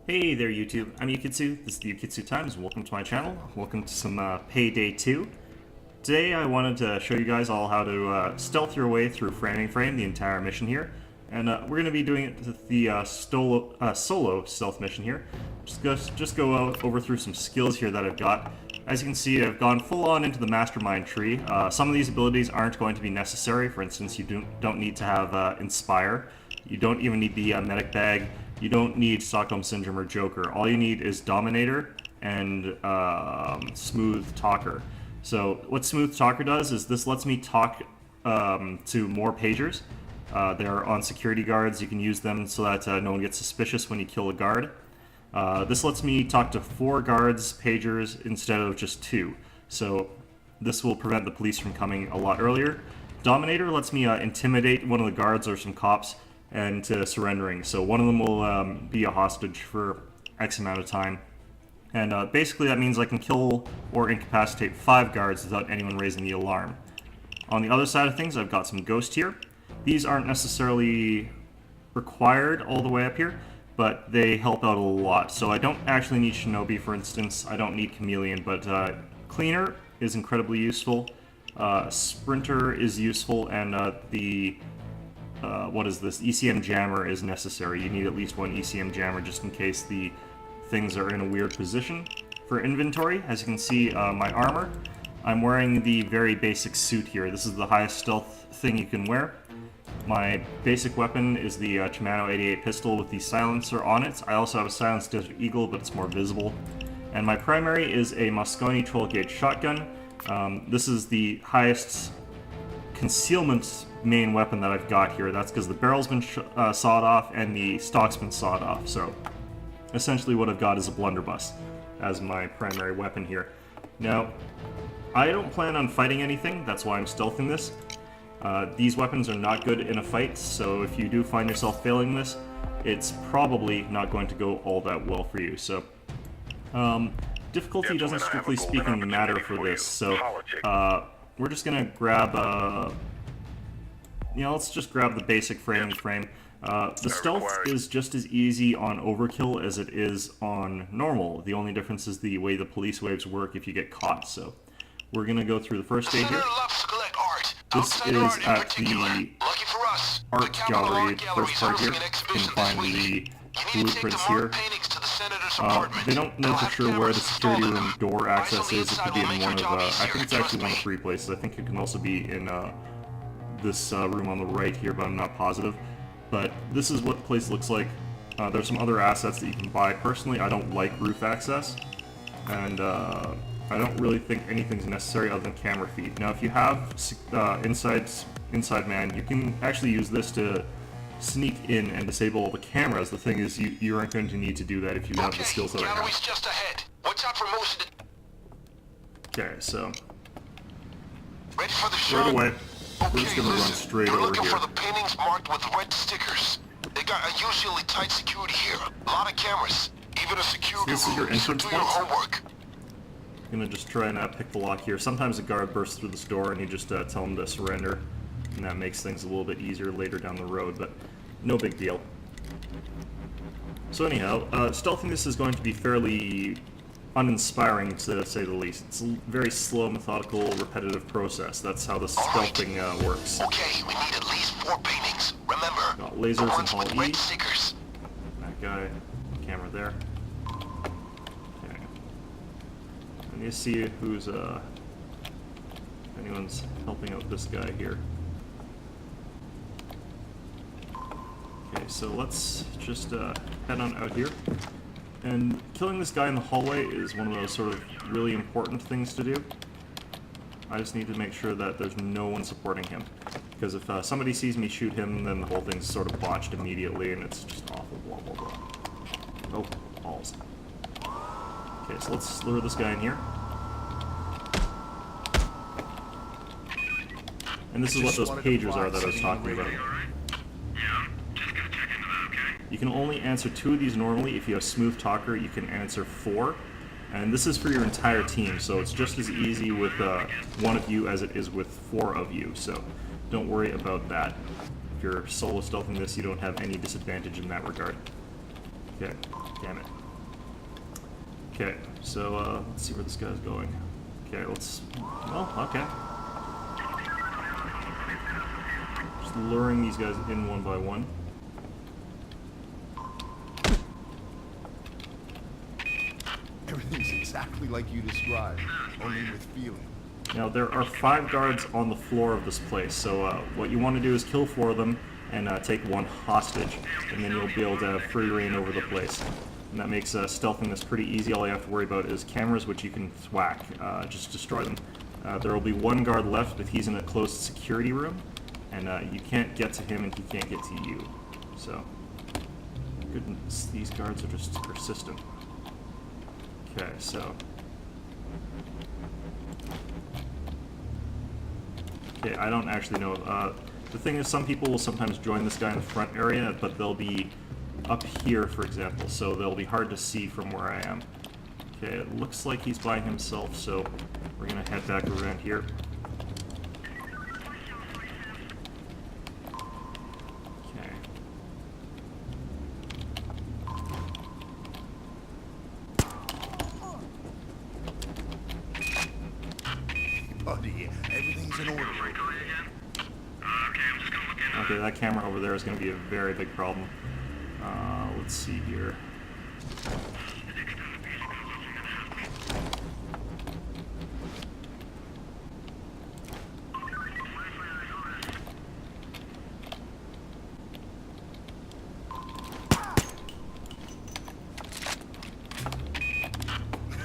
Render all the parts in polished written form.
Hey there YouTube, I'm Yukitsu, this is the Yukitsu Times, welcome to my channel, welcome to some Payday 2. Today I wanted to show you guys all how to stealth your way through Framing Frame, the entire mission here. And we're going to be doing it with the solo stealth mission here. Just go over through some skills here that I've got. As you can see, I've gone full on into the mastermind tree. Some of these abilities aren't going to be necessary. For instance, you don't need to have Inspire. You don't even need the medic bag. You don't need Stockholm Syndrome or Joker. All you need is Dominator and Smooth Talker. So what Smooth Talker does is this lets me talk to more pagers. They're on security guards. You can use them so that no one gets suspicious when you kill a guard. This lets me talk to 4 guards, pagers, instead of just 2. So this will prevent the police from coming a lot earlier. Dominator lets me intimidate one of the guards or some cops and to surrendering. So one of them will be a hostage for X amount of time. And basically that means I can kill or incapacitate 5 guards without anyone raising the alarm. On the other side of things, I've got some Ghost here. These aren't necessarily required all the way up here, but they help out a lot. So I don't actually need Shinobi, for instance. I don't need Chameleon, but Cleaner is incredibly useful. Sprinter is useful, and what is this? ECM Jammer is necessary. You need at least one ECM Jammer just in case the things are in a weird position. For inventory, as you can see, my armor, I'm wearing the very basic suit here. This is the highest stealth thing you can wear. My basic weapon is the Shimano 88 pistol with the silencer on it. I also have a silenced Desert Eagle, but it's more visible. And my primary is a Mosconi 12-gauge shotgun. This is the highest concealment main weapon that I've got here. That's because the barrel's been sawed off and the stock's been sawed off. So essentially what I've got is a blunderbuss as my primary weapon here. Now, I don't plan on fighting anything. That's why I'm stealthing this. These weapons are not good in a fight, so if you do find yourself failing this, it's probably not going to go all that well for you. So, difficulty doesn't strictly speaking matter for this, so we're just gonna grab, let's just grab the basic framing frame. The stealth is just as easy on Overkill as it is on normal. The only difference is the way the police waves work if you get caught, so we're gonna go through the first stage here. This is at the art gallery, first part here. You can find the blueprints here. They don't know for sure where the security room door access is. It could be in one of, I think it's actually one of 3 places. I think it can also be in this room on the right here, but I'm not positive. But this is what the place looks like. There's some other assets that you can buy. Personally, I don't like roof access, and I don't really think anything's necessary other than camera feed. Now, if you have inside man, you can actually use this to sneak in and disable all the cameras. The thing is, you aren't going to need to do that if you have the skills that I have. Just ahead. Watch out for motion. Okay, so Ready for the shot? right away, we're just going to run straight over looking here. for the paintings marked with red stickers. They got unusually tight security here. A lot of cameras. Even a security This is your room. So entrance do your point? homework. I'm gonna just try and pick the lock here. Sometimes a guard bursts through this door and you just tell them to surrender, and that makes things a little bit easier later down the road, but no big deal. So anyhow, stealthing this is going to be fairly uninspiring to say the least. It's a very slow, methodical, repetitive process. That's how the stealthing works. Okay, we need at least 4 paintings. Remember, Got the lasers in ones Hall with E. red stickers. That guy, camera there. Okay. I need to see who's, if anyone's helping out this guy here. Okay, so let's just head on out here. And killing this guy in the hallway is one of those sort of really important things to do. I just need to make sure that there's no one supporting him. Because if somebody sees me shoot him, then the whole thing's sort of botched immediately, and it's just awful, blah, blah, blah. Oh, balls. Okay, so let's lure this guy in here. And this is what those pagers are that I was talking about. You can only answer 2 of these normally. If you have Smooth Talker, you can answer 4. And this is for your entire team, so it's just as easy with 1 of you as it is with 4 of you, so don't worry about that. If you're solo stealthing this, you don't have any disadvantage in that regard. Okay, damn it. Okay, so let's see where this guy's going. Okay, well, okay. Just luring these guys in one by one. Everything's exactly like you described, only with feeling. Now, there are 5 guards on the floor of this place, so what you want to do is kill 4 of them and take 1 hostage, and then you'll be able to have free reign over the place. And that makes stealthing this pretty easy. All you have to worry about is cameras, which you can thwack, just destroy them. There will be 1 guard left, but he's in a closed security room, and you can't get to him and he can't get to you. So, goodness, these guards are just persistent. Okay, so... Okay, I don't actually know. The thing is, some people will sometimes join this guy in the front area, but they'll be up here, for example, so they'll be hard to see from where I am. Okay, it looks like he's by himself, so we're gonna head back around here. Okay. Buddy, everything's in order. Okay, that camera over there is going to be a very big problem. Let's see here.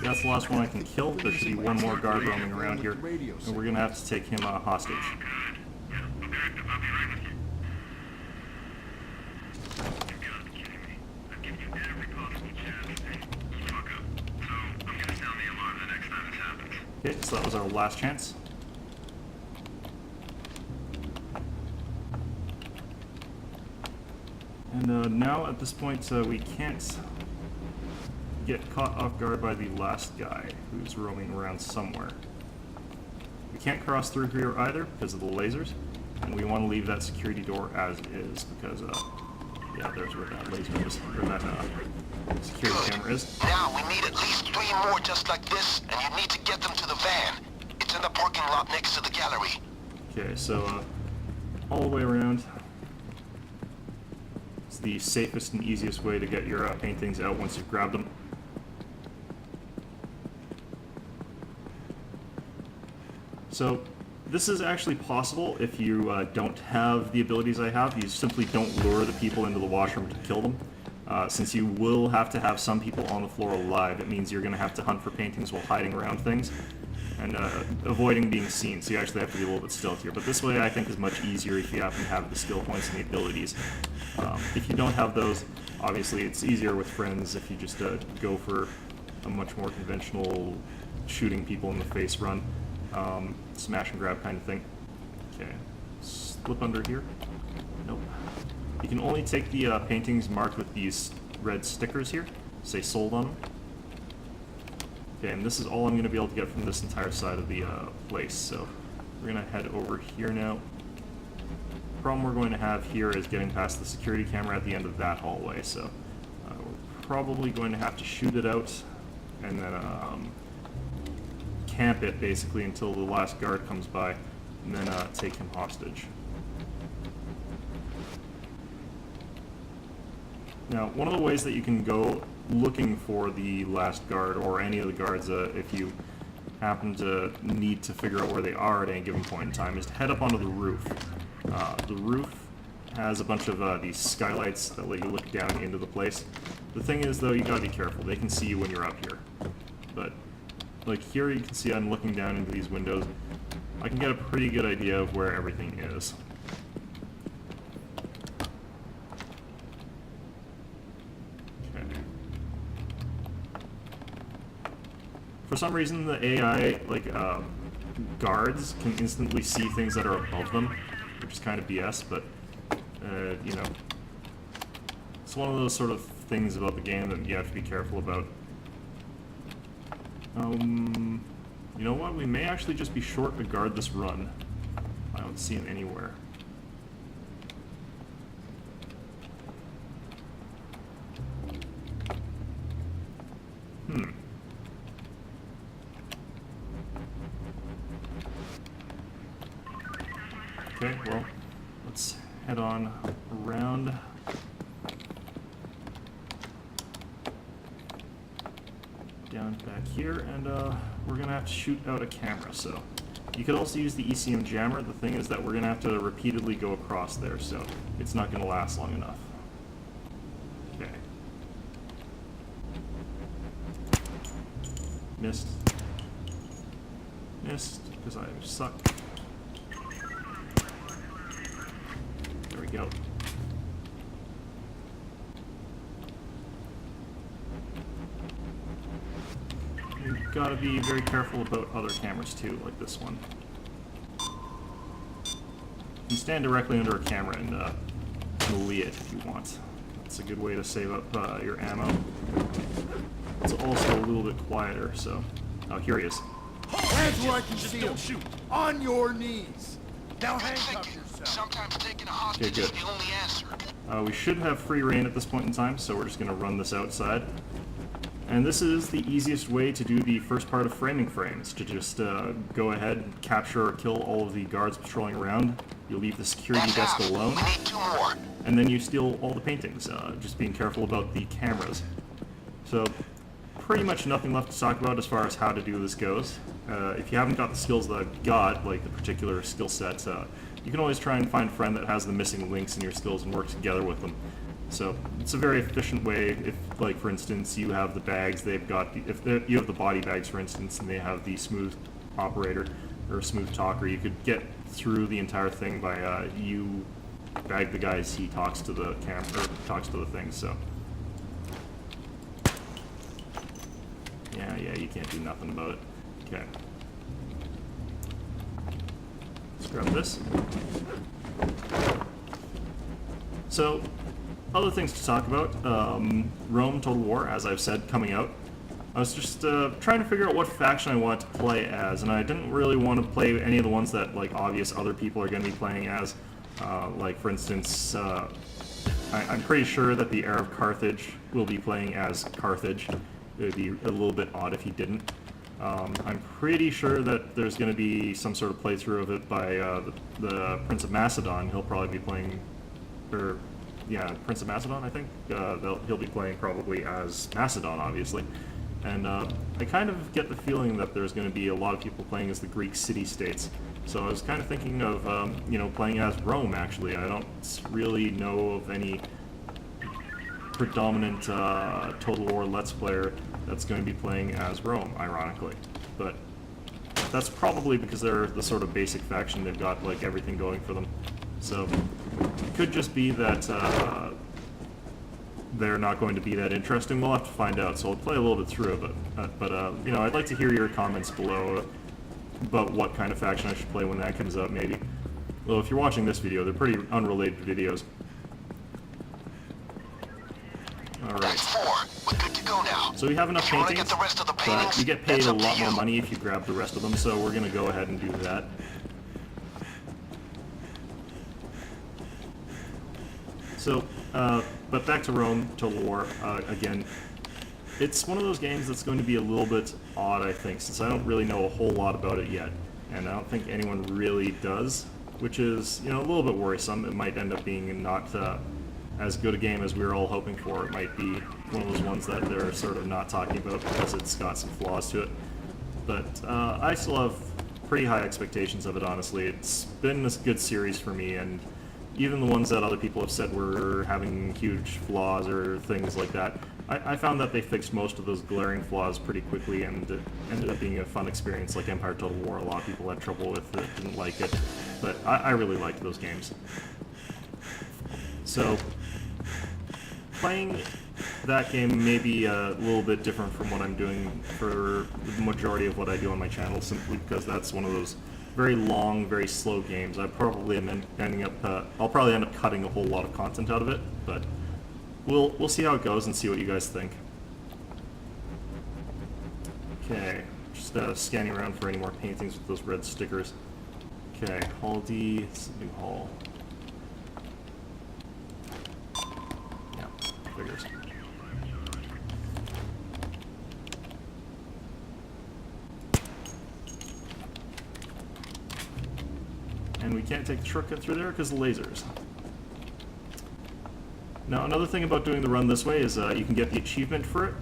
That's the last one I can kill. There should be 1 more guard roaming around here, and we're going to have to take him hostage. Okay, so that was our last chance. And now at this point we can't get caught off guard by the last guy who's roaming around somewhere. We can't cross through here either because of the lasers, and we want to leave that security door as is because, yeah, there's where that laser is, or that security camera is. Now we need at least 3 more just like this, and you need to get them to the van. It's in the parking lot next to the gallery. Okay, so all the way around. It's the safest and easiest way to get your paintings out once you've grabbed them. So this is actually possible if you don't have the abilities I have. You simply don't lure the people into the washroom to kill them. Since you will have to have some people on the floor alive, it means you're going to have to hunt for paintings while hiding around things and avoiding being seen, so you actually have to be a little bit stealthier. But this way I think is much easier if you happen to have the skill points and the abilities. If you don't have those, obviously it's easier with friends if you just go for a much more conventional shooting people in the face run, smash and grab kind of thing. Okay, slip under here. Nope. You can only take the paintings marked with these red stickers here, say sold on them. Okay, and this is all I'm going to be able to get from this entire side of the place, so we're going to head over here now. The problem we're going to have here is getting past the security camera at the end of that hallway, so we're probably going to have to shoot it out and then camp it basically until the last guard comes by, and then take him hostage. Now, one of the ways that you can go looking for the last guard, or any of the guards if you happen to need to figure out where they are at any given point in time, is to head up onto the roof. The roof has a bunch of these skylights that let you look down into the place. The thing is, though, you gotta be careful. They can see you when you're up here. But, like here you can see I'm looking down into these windows. I can get a pretty good idea of where everything is. For some reason, the AI, like, guards can instantly see things that are above them, which is kind of BS, but, you know, it's one of those sort of things about the game that you have to be careful about. You know what? We may actually just be short a guard this run. I don't see him anywhere. down back here, and we're gonna have to shoot out a camera. So you could also use the ECM jammer. The thing is that we're gonna have to repeatedly go across there, so it's not gonna last long enough. Okay. Missed. Missed, because I suck. There we go. You've got to be very careful about other cameras too, like this one. You can stand directly under a camera and melee it if you want. That's a good way to save up your ammo. It's also a little bit quieter, so... Oh, here he is. Hands where I can see him. Shoot. On your knees. Now Good handcuff thinking. yourself. Sometimes taking a hostage is good. the only answer. We should have free reign at this point in time, so we're just going to run this outside. And this is the easiest way to do the first part of framing frames, to just go ahead and capture or kill all of the guards patrolling around. You leave the security desk alone, We need 2 more. and then you steal all the paintings, just being careful about the cameras. So, pretty much nothing left to talk about as far as how to do this goes. If you haven't got the skills that I've got, like the particular skill sets, you can always try and find a friend that has the missing links in your skills and work together with them. So it's a very efficient way. If, like, for instance, you have the bags, they've got you have the body bags, for instance, and they have the smooth operator or smooth talker, you could get through the entire thing by you bag the guy as he talks to the camera or talks to the thing. So yeah, you can't do nothing about it. Okay, let's grab this. So, other things to talk about. Rome Total War, as I've said, coming out. I was just trying to figure out what faction I want to play as, and I didn't really want to play any of the ones that, like, obvious other people are going to be playing as. Like, for instance, I'm pretty sure that the heir of Carthage will be playing as Carthage. It would be a little bit odd if he didn't. I'm pretty sure that there's going to be some sort of playthrough of it by the Prince of Macedon. He'll probably be playing, or yeah, Prince of Macedon, I think. He'll be playing probably as Macedon, obviously. And I kind of get the feeling that there's going to be a lot of people playing as the Greek city-states. So I was kind of thinking of, playing as Rome, actually. I don't really know of any predominant Total War Let's Player that's going to be playing as Rome, ironically. But that's probably because they're the sort of basic faction. They've got, like, everything going for them. So it could just be that they're not going to be that interesting. We'll have to find out, so I'll play a little bit through it. But I'd like to hear your comments below about what kind of faction I should play when that comes up, maybe. Well, if you're watching this video, they're pretty unrelated videos. Alright. That's 4. We're good to go now. So we have enough If you wanna paintings, get the rest of the but paintings, you get paid that's a up to lot more you. money if you grab the rest of them, so we're going to go ahead and do that. So, but back to Rome Total War, again. It's one of those games that's going to be a little bit odd, I think, since I don't really know a whole lot about it yet. And I don't think anyone really does, which is, a little bit worrisome. It might end up being not as good a game as we were all hoping for. It might be one of those ones that they're sort of not talking about because it's got some flaws to it. But I still have pretty high expectations of it, honestly. It's been a good series for me, and even the ones that other people have said were having huge flaws or things like that, I found that they fixed most of those glaring flaws pretty quickly, and it ended up being a fun experience. Like Empire Total War, a lot of people had trouble with it, didn't like it, but I really liked those games. So, playing that game may be a little bit different from what I'm doing for the majority of what I do on my channel, simply because that's one of those very long, very slow games. I'll probably end up cutting a whole lot of content out of it, but we'll see how it goes and see what you guys think. Okay, just scanning around for any more paintings with those red stickers. Okay, Hall D, this is a new hall. Yeah, figures. And we can't take the shortcut through there because of the lasers. Now, another thing about doing the run this way is you can get the achievement for it.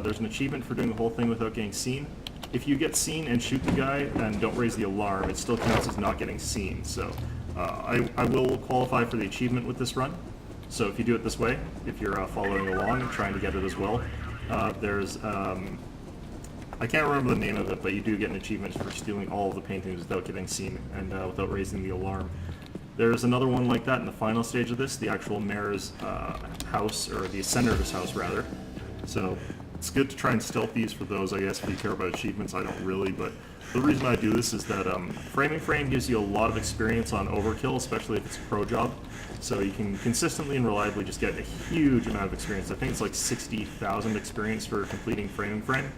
There's an achievement for doing the whole thing without getting seen. If you get seen and shoot the guy and don't raise the alarm, it still counts as not getting seen. So I will qualify for the achievement with this run. So if you do it this way, if you're following along and trying to get it as well, there's... I can't remember the name of it, but you do get an achievement for stealing all of the paintings without getting seen and without raising the alarm. There's another one like that in the final stage of this, the actual mayor's house, or the senator's house rather. So it's good to try and stealth these for those, I guess, if you care about achievements. I don't really, but the reason I do this is that Framing Frame gives you a lot of experience on overkill, especially if it's a pro job. So you can consistently and reliably just get a huge amount of experience. I think it's like 60,000 experience for completing Framing Frame.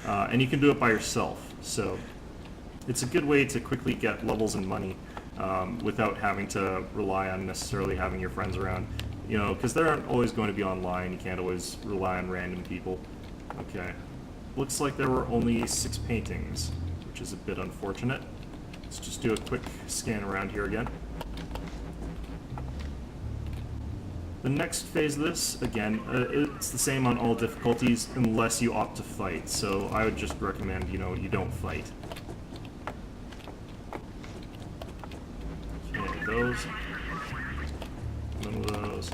And you can do it by yourself, so it's a good way to quickly get levels and money without having to rely on necessarily having your friends around, you know, because they aren't always going to be online. You can't always rely on random people. Okay, looks like there were only 6 paintings, which is a bit unfortunate. Let's just do a quick scan around here again. The next phase of this, again, it's the same on all difficulties unless you opt to fight, so I would just recommend, you know, you don't fight. Okay, those. None of those.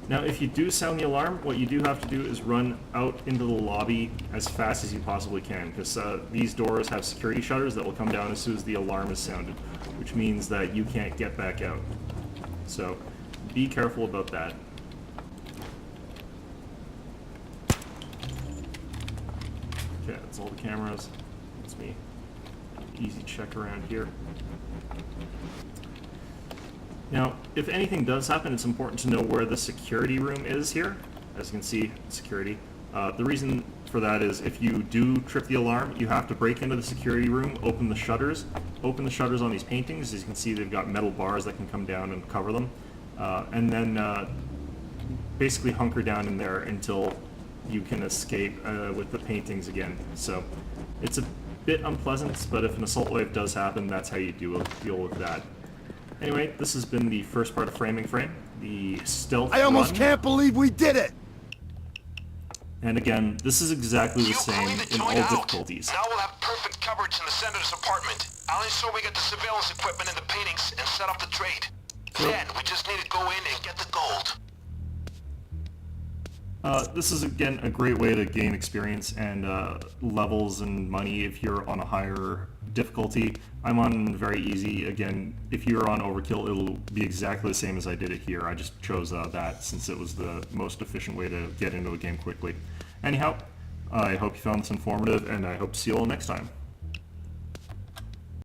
Now, if you do sound the alarm, what you do have to do is run out into the lobby as fast as you possibly can, because these doors have security shutters that will come down as soon as the alarm is sounded, which means that you can't get back out. So, be careful about that. Okay, that's all the cameras. That's me. Easy check around here. Now, if anything does happen, it's important to know where the security room is here. As you can see, security. The reason for that is if you do trip the alarm, you have to break into the security room, open the shutters. Open the shutters on these paintings. As you can see, they've got metal bars that can come down and cover them. And then basically hunker down in there until you can escape with the paintings again. So it's a bit unpleasant, but if an assault wave does happen, that's how you deal with that. Anyway, this has been the first part of Framing Frame, the stealth I almost run. can't believe we did it! And again, this is exactly the same in all difficulties. Now we'll have perfect coverage in the senator's apartment. I'll ensure we get the surveillance equipment and the paintings and set up the trade. Then we just need to go in and get the gold. This is, again, a great way to gain experience and levels and money if you're on a higher difficulty. I'm on very easy. Again, if you're on Overkill, it'll be exactly the same as I did it here. I just chose that since it was the most efficient way to get into a game quickly. Anyhow, I hope you found this informative, and I hope to see you all next time.